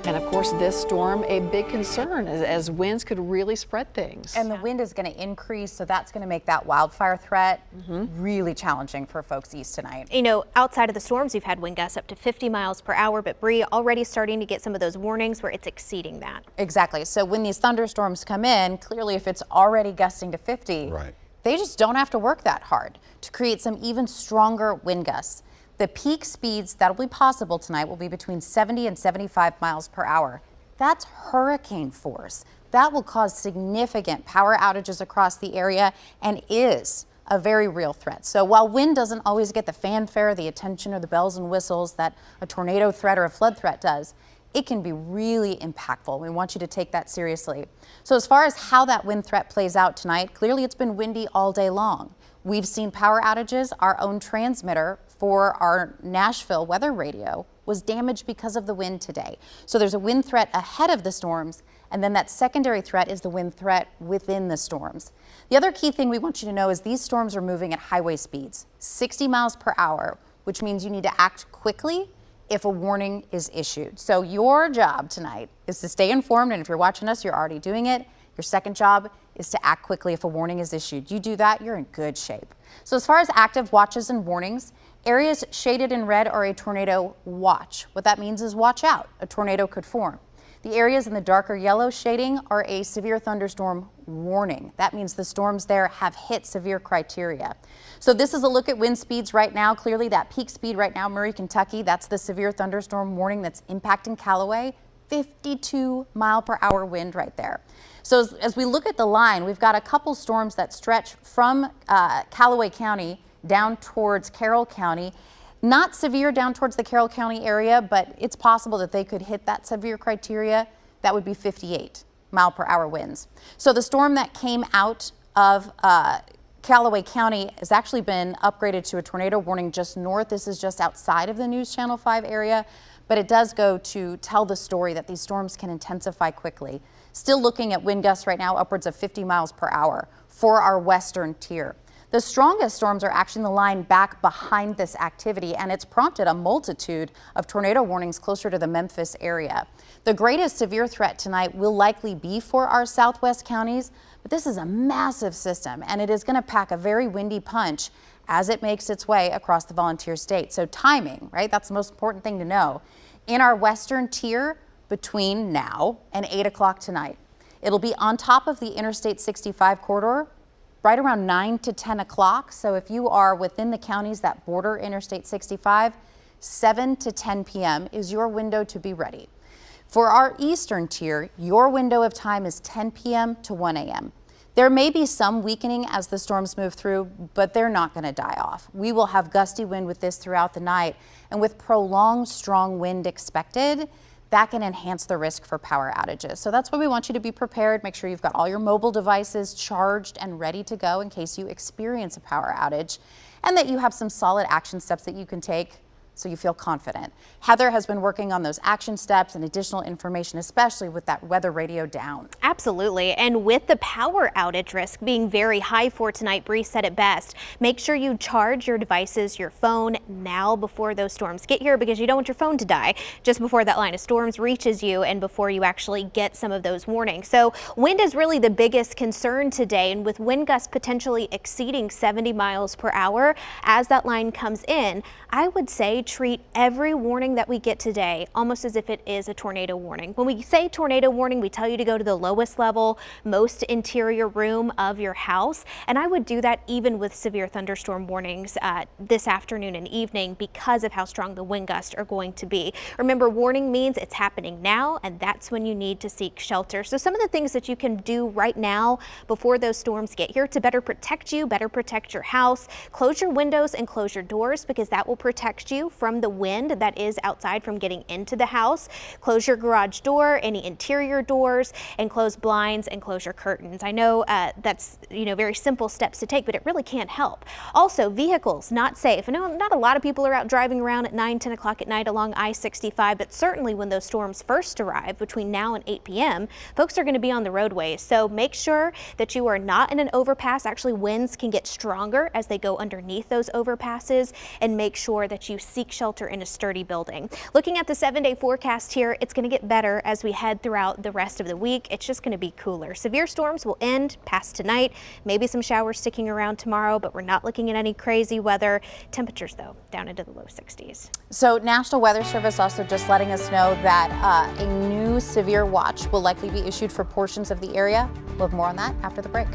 And of course, this storm, a big concern as winds could really spread things. And the wind is going to increase, so that's going to make that wildfire threat really challenging for folks east tonight. You know, outside of the storms, we've had wind gusts up to 50 miles per hour, but Bree, already starting to get some of those warnings where it's exceeding that. Exactly. So when these thunderstorms come in, clearly if it's already gusting to 50, they just don't have to work that hard to create some even stronger wind gusts. The peak speeds that'll be possible tonight will be between 70 and 75 miles per hour. That's hurricane force. That will cause significant power outages across the area and is a very real threat. So while wind doesn't always get the fanfare, the attention, or the bells and whistles that a tornado threat or a flood threat does, it can be really impactful. We want you to take that seriously. So as far as how that wind threat plays out tonight, clearly it's been windy all day long. We've seen power outages. Our own transmitter for our Nashville weather radio was damaged because of the wind today. So there's a wind threat ahead of the storms, and then that secondary threat is the wind threat within the storms. The other key thing we want you to know is these storms are moving at highway speeds, 60 miles per hour, which means you need to act quickly if a warning is issued. So your job tonight is to stay informed, and if you're watching us, you're already doing it. Your second job is to act quickly if a warning is issued. You do that, you're in good shape. So as far as active watches and warnings, areas shaded in red are a tornado watch. What that means is watch out, a tornado could form. The areas in the darker yellow shading are a severe thunderstorm warning. That means the storms there have hit severe criteria. So this is a look at wind speeds right now. Clearly that peak speed right now, Murray, Kentucky, that's the severe thunderstorm warning that's impacting Callaway. 52 mile per hour wind right there. So as we look at the line, we've got a couple storms that stretch from Callaway County down towards Carroll County. Not severe down towards the Carroll County area, but it's possible that they could hit that severe criteria. That would be 58 mile per hour winds. So the storm that came out of Callaway County has actually been upgraded to a tornado warning just north. This is just outside of the News Channel 5 area, but it does go to tell the story that these storms can intensify quickly. Still looking at wind gusts right now upwards of 50 miles per hour for our western tier. The strongest storms are actually in the line back behind this activity, and it's prompted a multitude of tornado warnings closer to the Memphis area. The greatest severe threat tonight will likely be for our southwest counties, but this is a massive system, and it is going to pack a very windy punch as it makes its way across the volunteer state. So timing, right? That's the most important thing to know. In our western tier between now and 8 o'clock tonight, it'll be on top of the Interstate 65 corridor right around 9 to 10 o'clock. So if you are within the counties that border Interstate 65, 7 to 10 p.m. is your window to be ready. For our eastern tier, your window of time is 10 p.m. to 1 a.m. There may be some weakening as the storms move through, but they're not going to die off. We will have gusty wind with this throughout the night, and with prolonged strong wind expected, that can enhance the risk for power outages. So that's why we want you to be prepared. Make sure you've got all your mobile devices charged and ready to go in case you experience a power outage, and that you have some solid action steps that you can take so you feel confident. Heather has been working on those action steps and additional information, especially with that weather radio down. Absolutely. And with the power outage risk being very high for tonight, Bree said it best. Make sure you charge your devices, your phone, now before those storms get here, because you don't want your phone to die just before that line of storms reaches you and before you actually get some of those warnings. So wind is really the biggest concern today, and with wind gusts potentially exceeding 70 miles per hour as that line comes in, I would say treat every warning that we get today almost as if it is a tornado warning. When we say tornado warning, we tell you to go to the lowest level, most interior room of your house. And I would do that even with severe thunderstorm warnings this afternoon and evening because of how strong the wind gusts are going to be. Remember, warning means it's happening now, and that's when you need to seek shelter. So some of the things that you can do right now before those storms get here to better protect you, better protect your house: close your windows and close your doors, because that will protect you from the wind that is outside from getting into the house. Close your garage door, any interior doors, and close blinds and close your curtains. I know that's, very simple steps to take, but it really can't help. Also, vehicles not safe. I know not a lot of people are out driving around at 9, 10 o'clock at night along I-65, but certainly when those storms first arrive between now and 8 p.m., folks are going to be on the roadways. So make sure that you are not in an overpass. Actually, winds can get stronger as they go underneath those overpasses, and make sure that you seek seek shelter in a sturdy building. Looking at the 7-day forecast here, it's going to get better as we head throughout the rest of the week. It's just going to be cooler. Severe storms will end past tonight. Maybe some showers sticking around tomorrow, but we're not looking at any crazy weather. Temperatures, though, down into the low 60s. So National Weather Service also just letting us know that a new severe watch will likely be issued for portions of the area. We'll have more on that after the break.